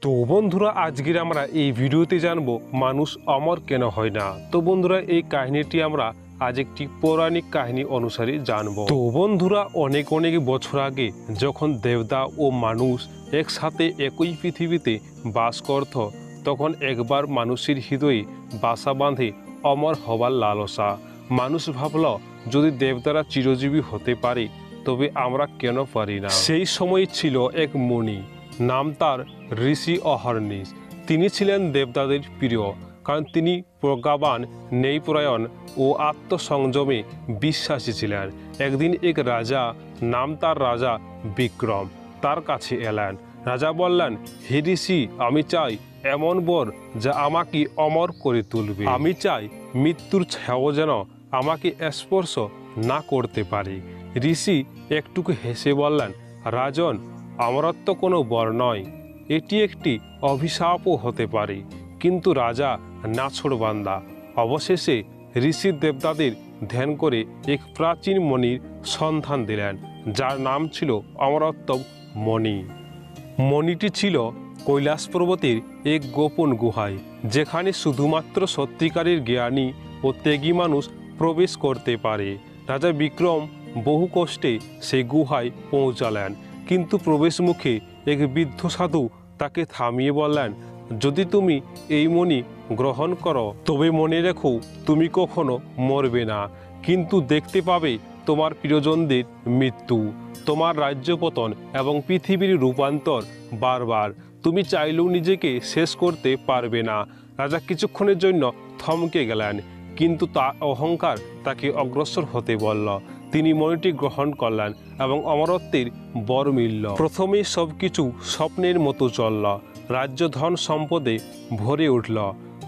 তো বন্ধুরা আজকের আমরা এই ভিডিওতে জানবো মানুষ অমর কেন হয় না। তো বন্ধুরা এই কাহিনীটি আমরা আজ একটি পৌরাণিক কাহিনী অনুসারে জানবো। তো বন্ধুরা অনেক অনেক বছর আগে যখন দেবতা ও মানুষ একসাথে একই পৃথিবীতে বাস করত, তখন একবার মানুষের হৃদয়ে বাসা বাঁধে অমর হবার লালসা। মানুষ ভাবল, যদি দেবতারা চিরজীবী হতে পারে তবে আমরা কেন পারি না। সেই সময় ছিল এক মুনি, নাম তার ঋষি অহর্নিশ। তিনি ছিলেন দেবতাদের প্রিয়, কারণ তিনি প্রজ্ঞাবান, ন্যায়পরায়ণ ও আত্মসংযমে বিশ্বাসী ছিলেন। একদিন এক রাজা, নাম তার রাজা বিক্রম, তার কাছে এলেন। রাজা বললেন, হে ঋষি, আমি চাই এমন বর যা আমাকে অমর করে তুলবে। আমি চাই মৃত্যুর ছায়াও যেন আমাকে স্পর্শ না করতে পারে। ঋষি একটুকু হেসে বললেন, রাজন, অমরত্ব কোনো বর নয়, এটি একটি অভিশাপও হতে পারে। কিন্তু রাজা নাছোড়বান্দা। অবশেষে ঋষি দেবতাদের ধ্যান করে এক প্রাচীন মণির সন্ধান দিলেন, যার নাম ছিল অমরত্ব মণি। মণিটি ছিল কৈলাস পর্বতের এক গোপন গুহায়, যেখানে শুধুমাত্র সত্যিকারের জ্ঞানী ও ত্যাগী মানুষ প্রবেশ করতে পারে। রাজা বিক্রম বহু কষ্টে সেই গুহায় পৌঁছালেন, কিন্তু প্রবেশ মুখে এক বৃদ্ধ সাধু তাকে থামিয়ে বললেন, যদি তুমি এই মণি গ্রহণ করো তবে মনে রেখো, তুমি কখনো মরবে না, কিন্তু দেখতে পাবে তোমার প্রিয়জনদের মৃত্যু, তোমার রাজ্যপতন এবং পৃথিবীর রূপান্তর বারবার। তুমি চাইলেও নিজেকে শেষ করতে পারবে না। রাজা কিছুক্ষণের জন্য থমকে গেলেন, কিন্তু তার অহংকার তাকে অগ্রসর হতে বলল। তিনি মণিটি গ্রহণ করলেন এবং অমরত্বের বর মিলল। প্রথমে সব কিছু স্বপ্নের মতো চলল। রাজ্য ধন সম্পদে ভরে উঠল।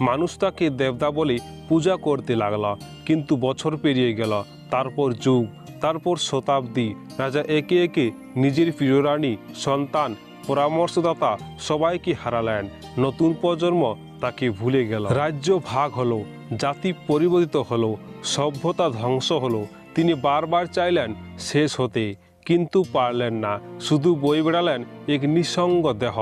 মানুষ তাকে দেবতা বলে পূজা করতে লাগল। কিন্তু বছর পেরিয়ে গেল, তারপর যুগ, তারপর শতাব্দী। রাজা একে একে নিজের প্রিয় রানী, সন্তান, পরামর্শদাতা সবাইকে হারালেন। নতুন প্রজন্ম তাকে ভুলে গেল। রাজ্য ভাগ হলো, জাতি পরিবর্তিত হলো, সভ্যতা ধ্বংস হলো। তিনি বারবার চাইলেন শেষ হতে, কিন্তু পারলেন না। শুধু বয়ে বেড়ালেন এক নিঃসঙ্গ দেহ,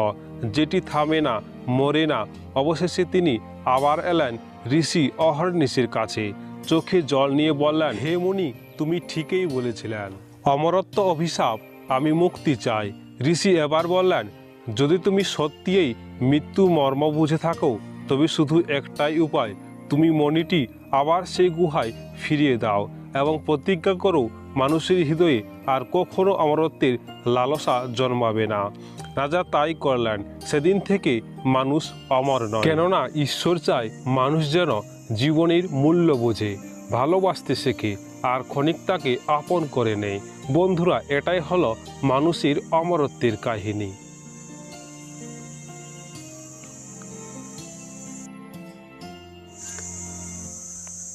যেটি থামে না, মরে না। অবশেষে তিনি আবার এলেন ঋষি অহর্নিশের কাছে। চোখে জল নিয়ে বললেন, হে মুনি, তুমি ঠিকই বলেছিলেন, অমরত্ব অভিশাপ, আমি মুক্তি চাই। ঋষি এবার বললেন, যদি তুমি সত্যিই মৃত্যু মর্ম বুঝে থাকো তবে শুধু একটাই উপায়, তুমি মণিটি আবার সেই গুহায় ফিরিয়ে দাও এবং প্রতিজ্ঞা করো মানুষের হৃদয়ে আর কখনো অমরত্বের লালসা জন্মাবে না। রাজা তাই করলেন। সেদিন থেকে মানুষ অমর নয়, কেননা ঈশ্বর চায় মানুষ যেন জীবনের মূল্য বোঝে, ভালোবাসতে শেখে আর ক্ষণিকটাকে আপন করে নেয়। বন্ধুরা, এটাই হলো মানুষের অমরত্বের কাহিনী।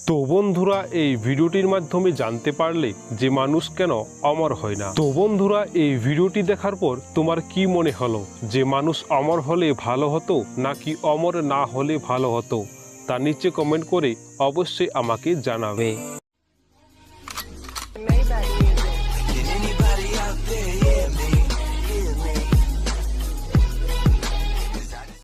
তো বন্ধুরা, এই ভিডিওটির মাধ্যমে জানতে পারলে যে মানুষ কেন অমর হয় না। তো বন্ধুরা, এই ভিডিওটি দেখার পর তোমার কি মনে হলো, যে মানুষ অমর হলে ভালো হতো নাকি অমর না হলে ভালো হতো? তা নিচে কমেন্ট করে অবশ্যই আমাকে জানাবে।